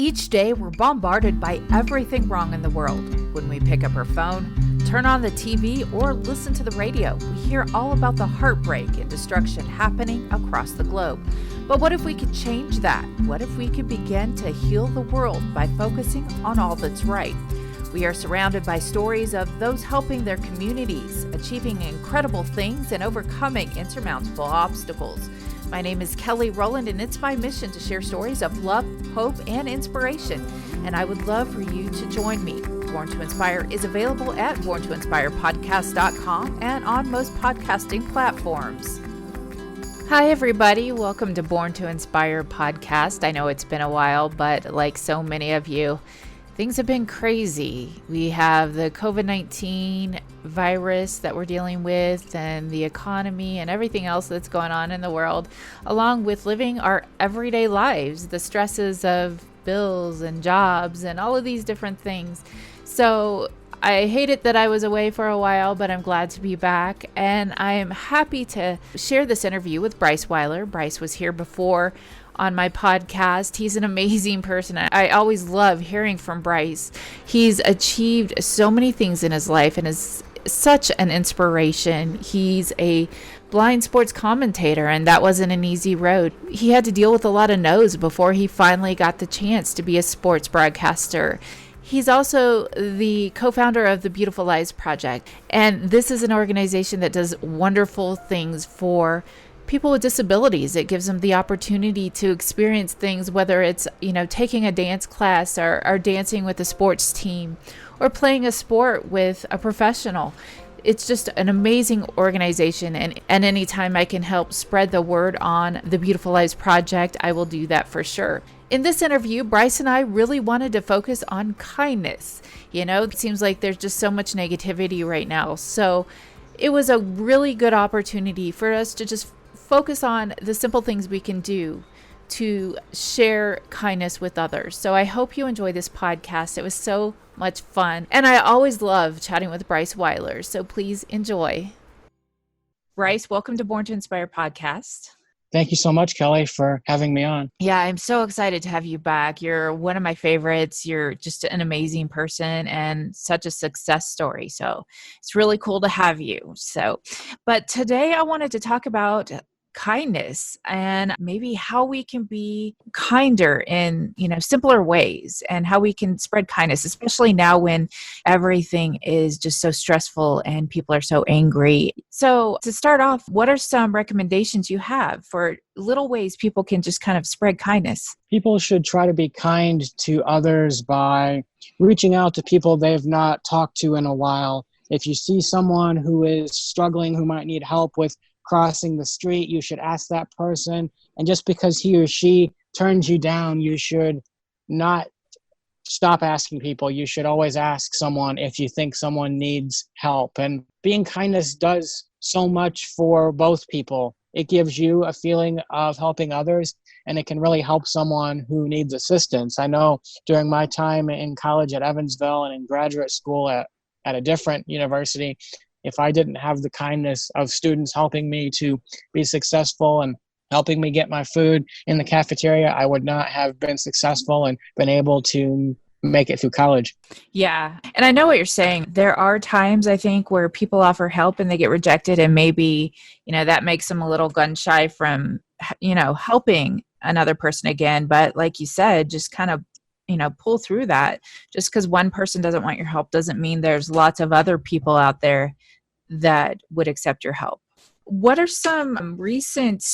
Each day, we're bombarded by everything wrong in the world. When we pick up our phone, turn on the TV, or listen to the radio, we hear all about the heartbreak and destruction happening across the globe. But what if we could change that? What if we could begin to heal the world by focusing on all that's right? We are surrounded by stories of those helping their communities, achieving incredible things, and overcoming insurmountable obstacles. My name is Kelly Rowland, and it's my mission to share stories of love, hope, and inspiration. And I would love for you to join me. Born to Inspire is available at borntoinspirepodcast.com and on most podcasting platforms. Hi, everybody. Welcome to Born to Inspire podcast. I know it's been a while, but like so many of you, things have been crazy. We have the COVID-19 virus that we're dealing with, and the economy and everything else that's going on in the world, along with living our everyday lives, the stresses of bills and jobs and all of these different things. So I hate it that I was away for a while, but I'm glad to be back. And I am happy to share this interview with Bryce Wieler. Bryce was here before on my podcast. He's an amazing person. I always love hearing from Bryce. He's achieved so many things in his life and is such an inspiration. He's a blind sports commentator, and that wasn't an easy road. He had to deal with a lot of no's before he finally got the chance to be a sports broadcaster. He's also the co-founder of the Beautiful Lives Project, and this is an organization that does wonderful things for people with disabilities. It gives them the opportunity to experience things, whether it's, taking a dance class or dancing with a sports team or playing a sport with a professional. It's just an amazing organization, and anytime I can help spread the word on the Beautiful Lives Project, I will do that for sure. In this interview, Bryce and I really wanted to focus on kindness. It seems like there's just so much negativity right now. So it was a really good opportunity for us to just focus on the simple things we can do to share kindness with others. So I hope you enjoy this podcast. It was so much fun. And I always love chatting with Bryce Wieler. So please enjoy. Bryce, welcome to Born to Inspire podcast. Thank you so much, Kelly, for having me on. Yeah, I'm so excited to have you back. You're one of my favorites. You're just an amazing person and such a success story. So it's really cool to have you. But today I wanted to talk about kindness and maybe how we can be kinder in, simpler ways, and how we can spread kindness, especially now when everything is just so stressful and people are so angry. So to start off, what are some recommendations you have for little ways people can just kind of spread kindness? People should try to be kind to others by reaching out to people they've not talked to in a while. If you see someone who is struggling, who might need help with crossing the street, you should ask that person. And just because he or she turns you down, you should not stop asking people. You should always ask someone if you think someone needs help. And being kindness does so much for both people. It gives you a feeling of helping others, and it can really help someone who needs assistance. I know during my time in college at Evansville and in graduate school at a different university, if I didn't have the kindness of students helping me to be successful and helping me get my food in the cafeteria, I would not have been successful and been able to make it through college. Yeah. And I know what you're saying. There are times, I think, where people offer help and they get rejected, and maybe, that makes them a little gun shy from, helping another person again. But like you said, just kind of pull through that. Just because one person doesn't want your help doesn't mean there's lots of other people out there that would accept your help. What are some recent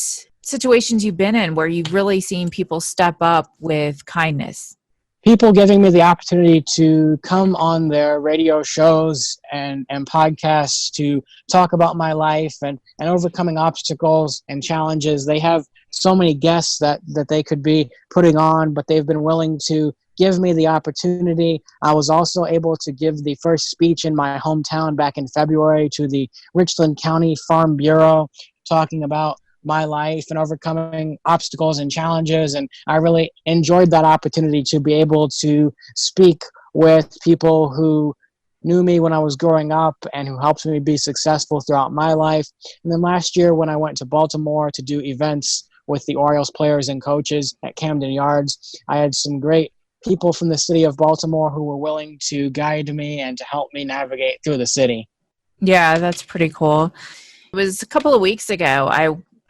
situations you've been in where you've really seen people step up with kindness? People giving me the opportunity to come on their radio shows and podcasts to talk about my life and overcoming obstacles and challenges. They have so many guests that they could be putting on, but they've been willing to give me the opportunity. I was also able to give the first speech in my hometown back in February to the Richland County Farm Bureau, talking about my life and overcoming obstacles and challenges. And I really enjoyed that opportunity to be able to speak with people who knew me when I was growing up and who helped me be successful throughout my life. And then last year when I went to Baltimore to do events with the Orioles players and coaches at Camden Yards, I had some great people from the city of Baltimore who were willing to guide me and to help me navigate through the city. Yeah, that's pretty cool. It was a couple of weeks ago.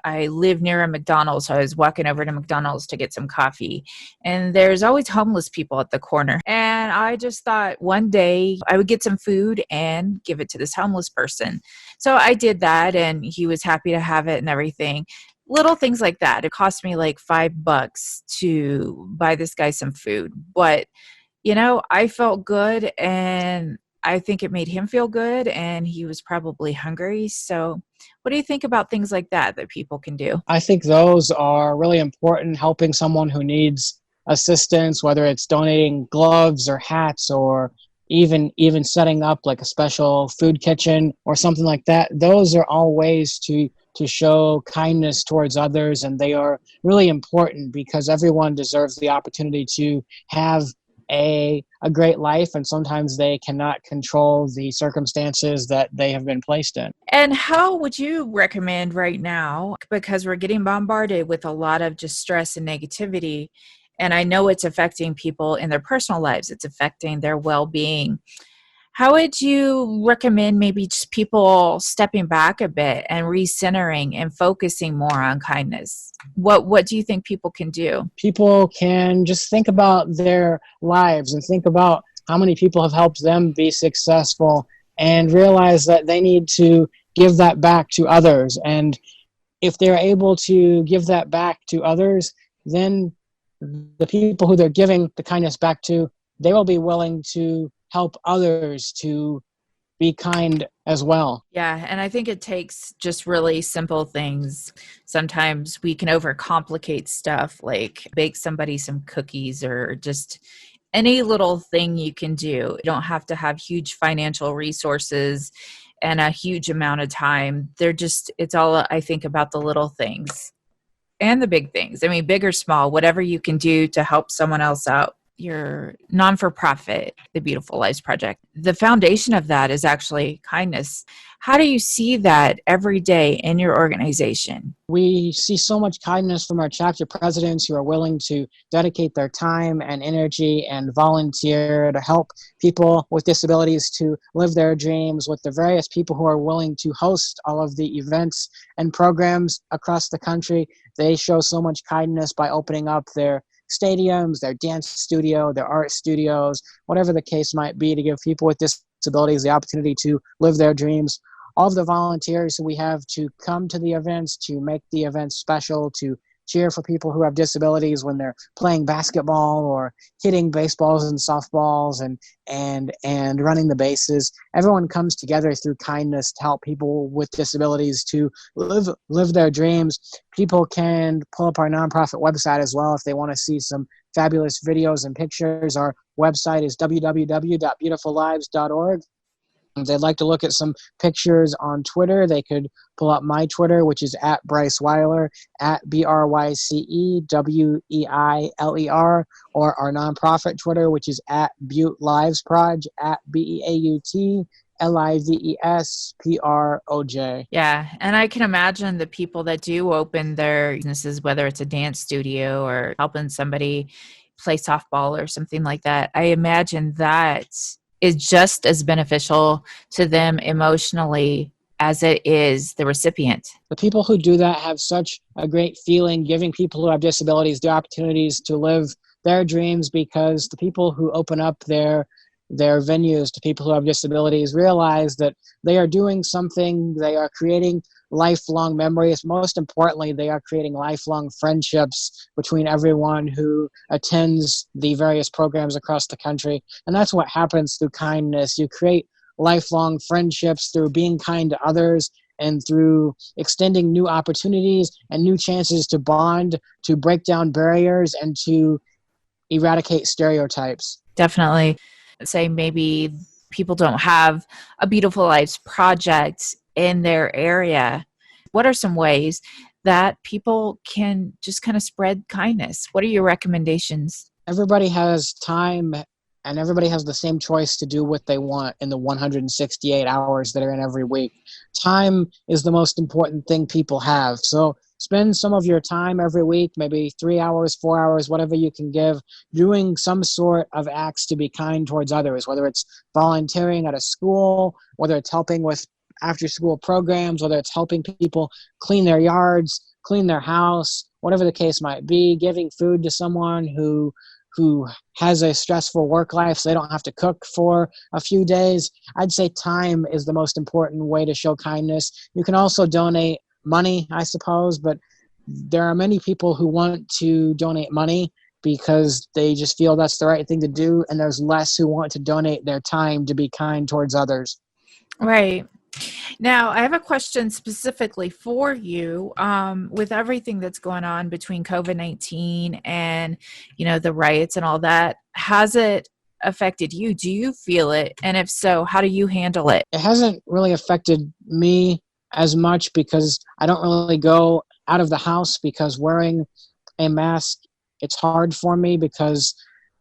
I live near a McDonald's, so I was walking over to McDonald's to get some coffee. And there's always homeless people at the corner. And I just thought one day I would get some food and give it to this homeless person. So I did that, and he was happy to have it and everything. Little things like that. It cost me like $5 to buy this guy some food. But I felt good, and I think it made him feel good, and he was probably hungry. So what do you think about things like that people can do? I think those are really important, helping someone who needs assistance, whether it's donating gloves or hats or even setting up like a special food kitchen or something like that. Those are all ways to show kindness towards others, and they are really important because everyone deserves the opportunity to have a great life, and sometimes they cannot control the circumstances that they have been placed in. And how would you recommend right now, because we're getting bombarded with a lot of just stress and negativity, and I know it's affecting people in their personal lives, it's affecting their well-being. How would you recommend maybe just people stepping back a bit and recentering and focusing more on kindness? What do you think people can do? People can just think about their lives and think about how many people have helped them be successful and realize that they need to give that back to others. And if they're able to give that back to others, then the people who they're giving the kindness back to, they will be willing to help others to be kind as well. Yeah, and I think it takes just really simple things. Sometimes we can overcomplicate stuff, like bake somebody some cookies or just any little thing you can do. You don't have to have huge financial resources and a huge amount of time. It's all, I think, about the little things and the big things. I mean, big or small, whatever you can do to help someone else out. Your non-for-profit, the Beautiful Lives Project, the foundation of that is actually kindness. How do you see that every day in your organization? We see so much kindness from our chapter presidents who are willing to dedicate their time and energy and volunteer to help people with disabilities to live their dreams, with the various people who are willing to host all of the events and programs across the country. They show so much kindness by opening up their stadiums, their dance studio, their art studios, whatever the case might be, to give people with disabilities the opportunity to live their dreams. All of the volunteers who we have to come to the events, to make the events special, to cheer for people who have disabilities when they're playing basketball or hitting baseballs and softballs and running the bases. Everyone comes together through kindness to help people with disabilities to live their dreams. People can pull up our nonprofit website as well if they want to see some fabulous videos and pictures. Our website is www.beautifullives.org. If they'd like to look at some pictures on Twitter, they could pull up my Twitter, which is at Bryce Wieler, at BryceWeiler, or our nonprofit Twitter, which is at Butte Lives Proj, at BeauTLivesproj. Yeah, and I can imagine the people that do open their businesses, whether it's a dance studio or helping somebody play softball or something like that, I imagine that is just as beneficial to them emotionally as it is the recipient. The people who do that have such a great feeling, giving people who have disabilities the opportunities to live their dreams, because the people who open up their venues to people who have disabilities realize that they are doing something. They are creating lifelong memories. Most importantly, they are creating lifelong friendships between everyone who attends the various programs across the country. And that's what happens through kindness. You create lifelong friendships through being kind to others and through extending new opportunities and new chances to bond, to break down barriers, and to eradicate stereotypes. Definitely. Say maybe people don't have a Beautiful Lives project in their area. What are some ways that people can just kind of spread kindness? What are your recommendations? Everybody has time, and everybody has the same choice to do what they want in the 168 hours that are in every week. Time is the most important thing people have. So spend some of your time every week, maybe 3 hours, 4 hours, whatever you can give, doing some sort of acts to be kind towards others, whether it's volunteering at a school, whether it's helping with after school programs, whether it's helping people clean their yards, clean their house, whatever the case might be, giving food to someone who has a stressful work life so they don't have to cook for a few days. I'd say time is the most important way to show kindness. You can also donate money, I suppose, but there are many people who want to donate money because they just feel that's the right thing to do, and there's less who want to donate their time to be kind towards others. Right. Now, I have a question specifically for you. With everything that's going on between COVID-19 and, the riots and all that, has it affected you? Do you feel it? And if so, how do you handle it? It hasn't really affected me as much because I don't really go out of the house, because wearing a mask, it's hard for me because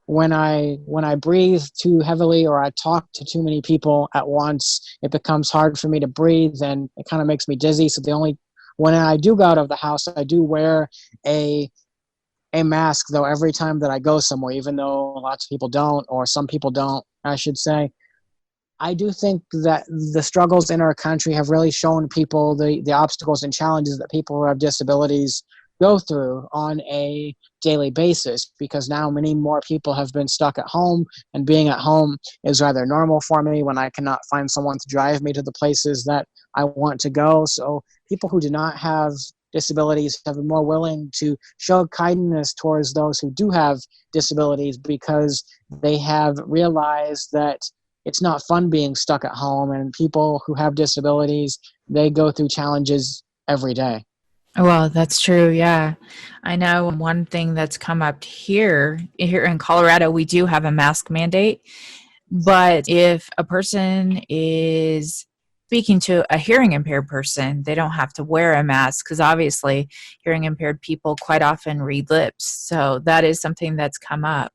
when I breathe too heavily or I talk to too many people at once, it becomes hard for me to breathe and it kind of makes me dizzy. So when I do go out of the house, I do wear a mask, though, every time that I go somewhere, even though lots of people don't, or some people don't, I should say. I do think that the struggles in our country have really shown people the obstacles and challenges that people who have disabilities go through on a daily basis, because now many more people have been stuck at home, and being at home is rather normal for me when I cannot find someone to drive me to the places that I want to go. So people who do not have disabilities have been more willing to show kindness towards those who do have disabilities, because they have realized that it's not fun being stuck at home, and people who have disabilities, they go through challenges every day. Well, that's true. Yeah. I know one thing that's come up here in Colorado, we do have a mask mandate. But if a person is speaking to a hearing impaired person, they don't have to wear a mask, because obviously hearing impaired people quite often read lips. So that is something that's come up.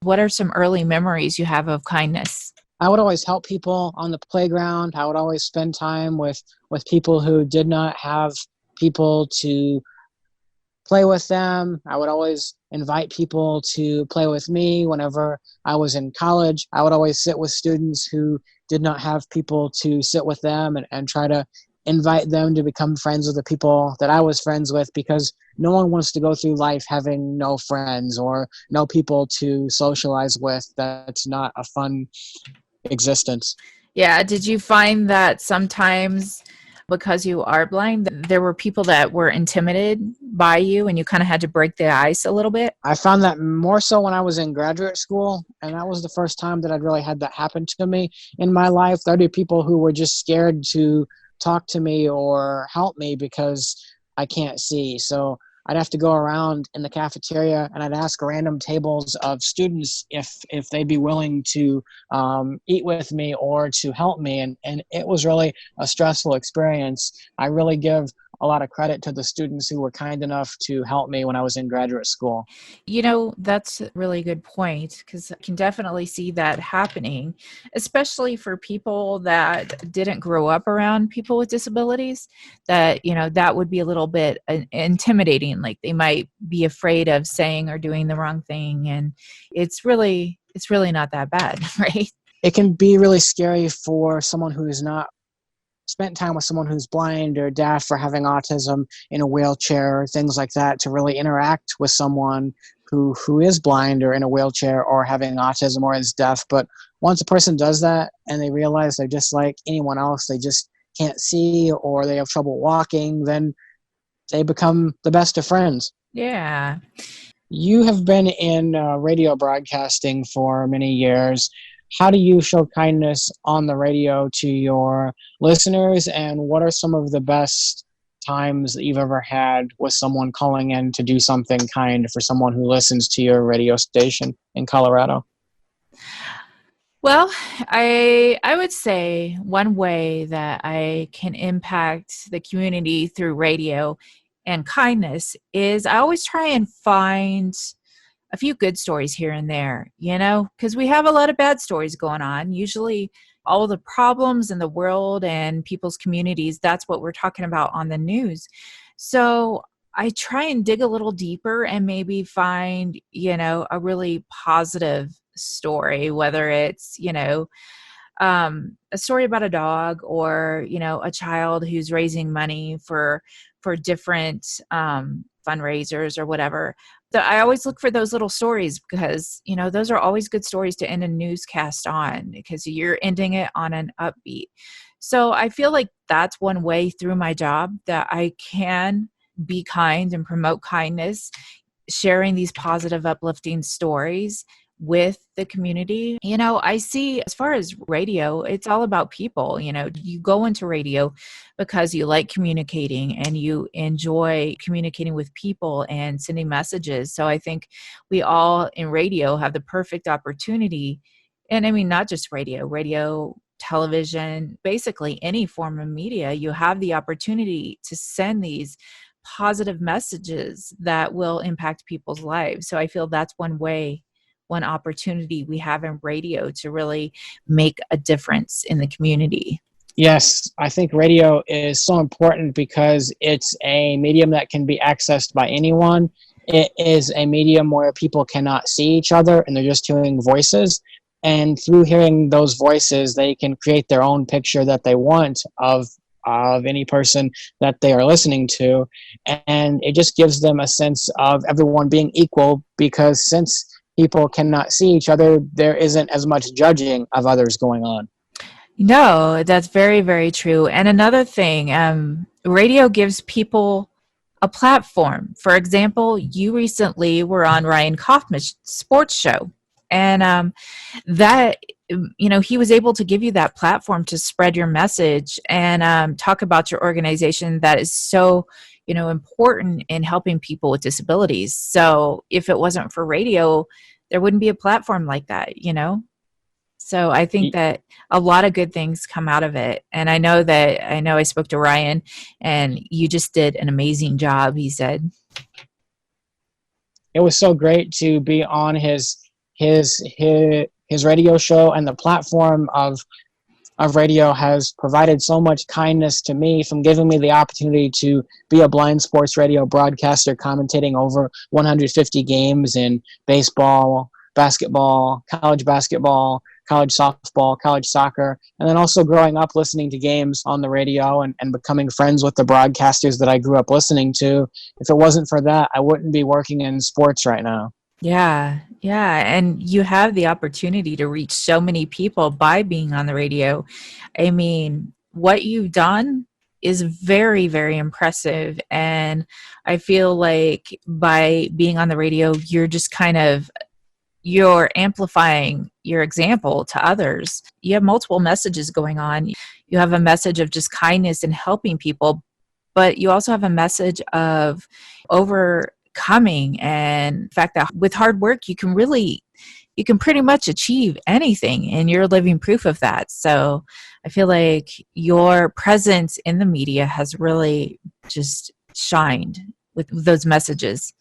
What are some early memories you have of kindness? I would always help people on the playground. I would always spend time with people who did not have people to play with them. I would always invite people to play with me. Whenever I was in college, I would always sit with students who did not have people to sit with them, and try to invite them to become friends with the people that I was friends with, because no one wants to go through life having no friends or no people to socialize with. That's not a fun existence. Yeah. Did you find that sometimes, because you are blind, there were people that were intimidated by you and you kind of had to break the ice a little bit? I found that more so when I was in graduate school, and that was the first time that I'd really had that happen to me in my life. There'd be people who were just scared to talk to me or help me because I can't see. So I'd have to go around in the cafeteria and I'd ask random tables of students if they'd be willing to eat with me or to help me. And it was really a stressful experience. I really give a lot of credit to the students who were kind enough to help me when I was in graduate school. That's a really good point, because I can definitely see that happening, especially for people that didn't grow up around people with disabilities, that would be a little bit intimidating. Like they might be afraid of saying or doing the wrong thing. And it's really not that bad, right? It can be really scary for someone who is not spent time with someone who's blind or deaf or having autism in a wheelchair or things like that, to really interact with someone who is blind or in a wheelchair or having autism or is deaf. But once a person does that and they realize they're just like anyone else, they just can't see or they have trouble walking, then they become the best of friends. Yeah. You have been in radio broadcasting for many years. How do you show kindness on the radio to your listeners, and what are some of the best times that you've ever had with someone calling in to do something kind for someone who listens to your radio station in Colorado? Well, I would say one way that I can impact the community through radio and kindness is I always try and find a few good stories here and there, because we have a lot of bad stories going on. Usually all the problems in the world and people's communities, that's what we're talking about on the news. So I try and dig a little deeper and maybe find, a really positive story, whether it's, a story about a dog or, a child who's raising money for different fundraisers or whatever. I always look for those little stories because, those are always good stories to end a newscast on because you're ending it on an upbeat. So I feel like that's one way through my job that I can be kind and promote kindness, sharing these positive, uplifting stories with the community. I see as far as radio, it's all about people. You go into radio because you like communicating and you enjoy communicating with people and sending messages. So I think we all in radio have the perfect opportunity. And I mean, not just radio, television, basically any form of media, you have the opportunity to send these positive messages that will impact people's lives. So I feel that's one opportunity we have in radio to really make a difference in the community. Yes, I think radio is so important because it's a medium that can be accessed by anyone. It is a medium where people cannot see each other and they're just hearing voices. And through hearing those voices, they can create their own picture that they want of any person that they are listening to. And it just gives them a sense of everyone being equal because since people cannot see each other, there isn't as much judging of others going on. No, that's very, very true. And another thing, radio gives people a platform. For example, you recently were on Ryan Kaufman's sports show, and that he was able to give you that platform to spread your message and talk about your organization that is so important in helping people with disabilities. So if it wasn't for radio, there wouldn't be a platform like that. So I think that a lot of good things come out of it. And I know I spoke to Ryan and you just did an amazing job, he said. It was so great to be on his radio show, and the platform of radio has provided so much kindness to me from giving me the opportunity to be a blind sports radio broadcaster commentating over 150 games in baseball, basketball, college softball, college soccer, and then also growing up listening to games on the radio and becoming friends with the broadcasters that I grew up listening to. If it wasn't for that, I wouldn't be working in sports right now. Yeah. And you have the opportunity to reach so many people by being on the radio. I mean, what you've done is very, very impressive. And I feel like by being on the radio, you're amplifying your example to others. You have multiple messages going on. You have a message of just kindness and helping people, but you also have a message of overcoming and the fact that with hard work, you can pretty much achieve anything, and you're living proof of that. So I feel like your presence in the media has really just shined with those messages.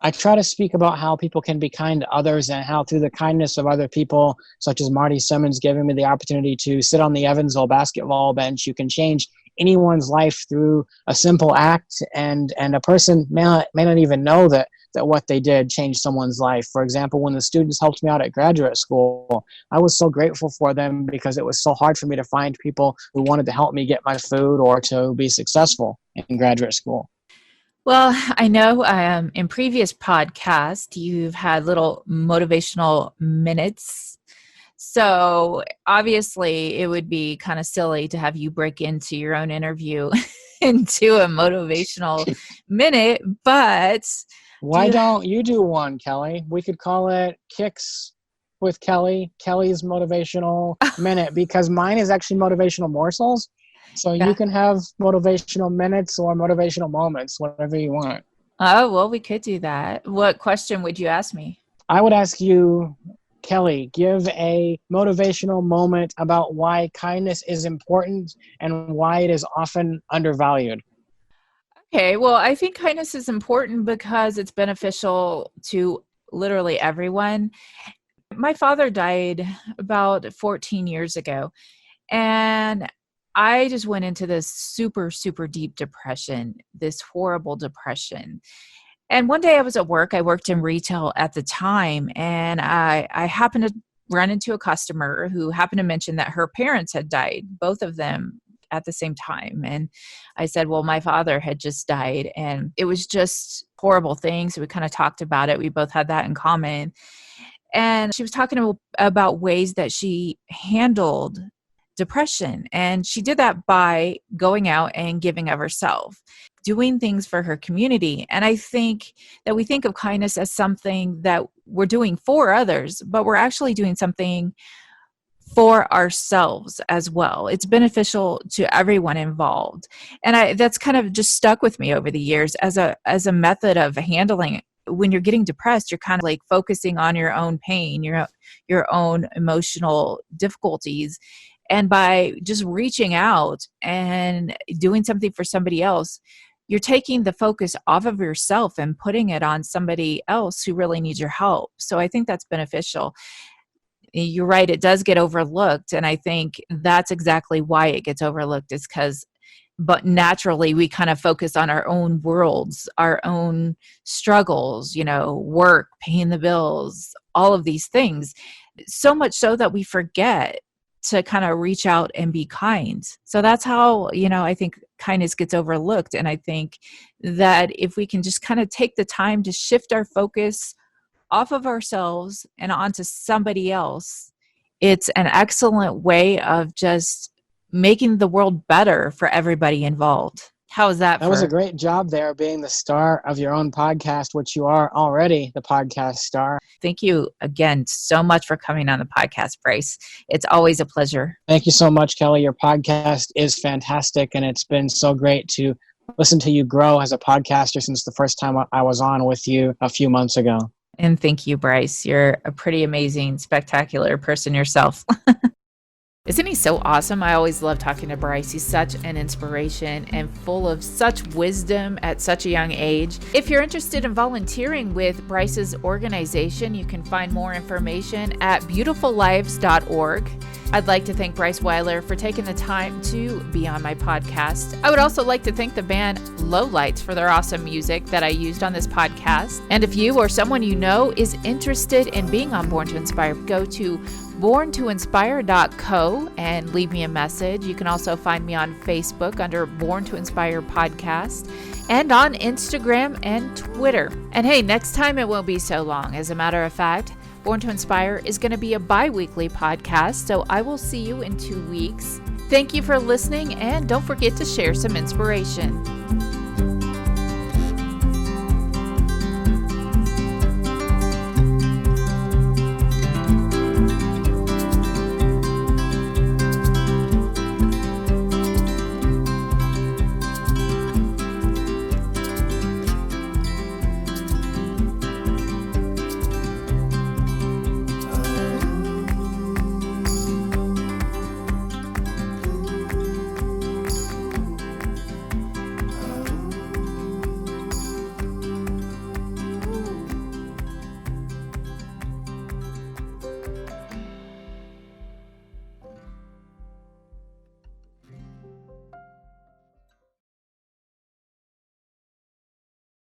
I try to speak about how people can be kind to others and how through the kindness of other people, such as Marty Simmons giving me the opportunity to sit on the Evansville basketball bench, you can change anyone's life through a simple act, and a person may not even know that what they did changed someone's life. For example, when the students helped me out at graduate school, I was so grateful for them because it was so hard for me to find people who wanted to help me get my food or to be successful in graduate school. Well, I know in previous podcasts, you've had little motivational minutes. So obviously, it would be kind of silly to have you break into your own interview into a motivational minute. But why don't you do one, Kelly? We could call it Kicks with Kelly, Kelly's motivational minute, because mine is actually motivational morsels. So you can have motivational minutes or motivational moments, whatever you want. Oh, well, we could do that. What question would you ask me? I would ask you, Kelly, give a motivational moment about why kindness is important and why it is often undervalued. Okay, well, I think kindness is important because it's beneficial to literally everyone. My father died about 14 years ago, and I just went into this super, super deep depression, this horrible depression. And one day I was at work. I worked in retail at the time, and I happened to run into a customer who happened to mention that her parents had died, both of them at the same time. And I said, well, my father had just died, and it was just horrible things. So we kind of talked about it. We both had that in common. And she was talking about ways that she handled depression. And she did that by going out and giving of herself, doing things for her community. And I think that we think of kindness as something that we're doing for others, but we're actually doing something for ourselves as well. It's beneficial to everyone involved. And that's kind of just stuck with me over the years as a method of handling it. When you're getting depressed, you're kind of like focusing on your own pain, your own emotional difficulties. And by just reaching out and doing something for somebody else, you're taking the focus off of yourself and putting it on somebody else who really needs your help. So I think that's beneficial. You're right, it does get overlooked. And I think that's exactly why it gets overlooked, is but naturally we kind of focus on our own worlds, our own struggles, work, paying the bills, all of these things. So much so that we forget to kind of reach out and be kind. So that's how, I think kindness gets overlooked. And I think that if we can just kind of take the time to shift our focus off of ourselves and onto somebody else, it's an excellent way of just making the world better for everybody involved. How is that? That was a great job there, being the star of your own podcast, which you are already the podcast star. Thank you again so much for coming on the podcast, Bryce. It's always a pleasure. Thank you so much, Kelly. Your podcast is fantastic, and it's been so great to listen to you grow as a podcaster since the first time I was on with you a few months ago. And thank you, Bryce. You're a pretty amazing, spectacular person yourself. Isn't he so awesome? I always love talking to Bryce. He's such an inspiration and full of such wisdom at such a young age. If you're interested in volunteering with Bryce's organization, you can find more information at beautifullives.org. I'd like to thank Bryce Wieler for taking the time to be on my podcast. I would also like to thank the band Lowlights for their awesome music that I used on this podcast. And if you or someone you know is interested in being on Born to Inspire, go to borntoinspire.co and leave me a message. You can also find me on Facebook under Born to Inspire Podcast and on Instagram and Twitter. And hey, next time it won't be so long. As a matter of fact, Born to Inspire is going to be a bi-weekly podcast, so I will see you in 2 weeks. Thank you for listening, and don't forget to share some inspiration.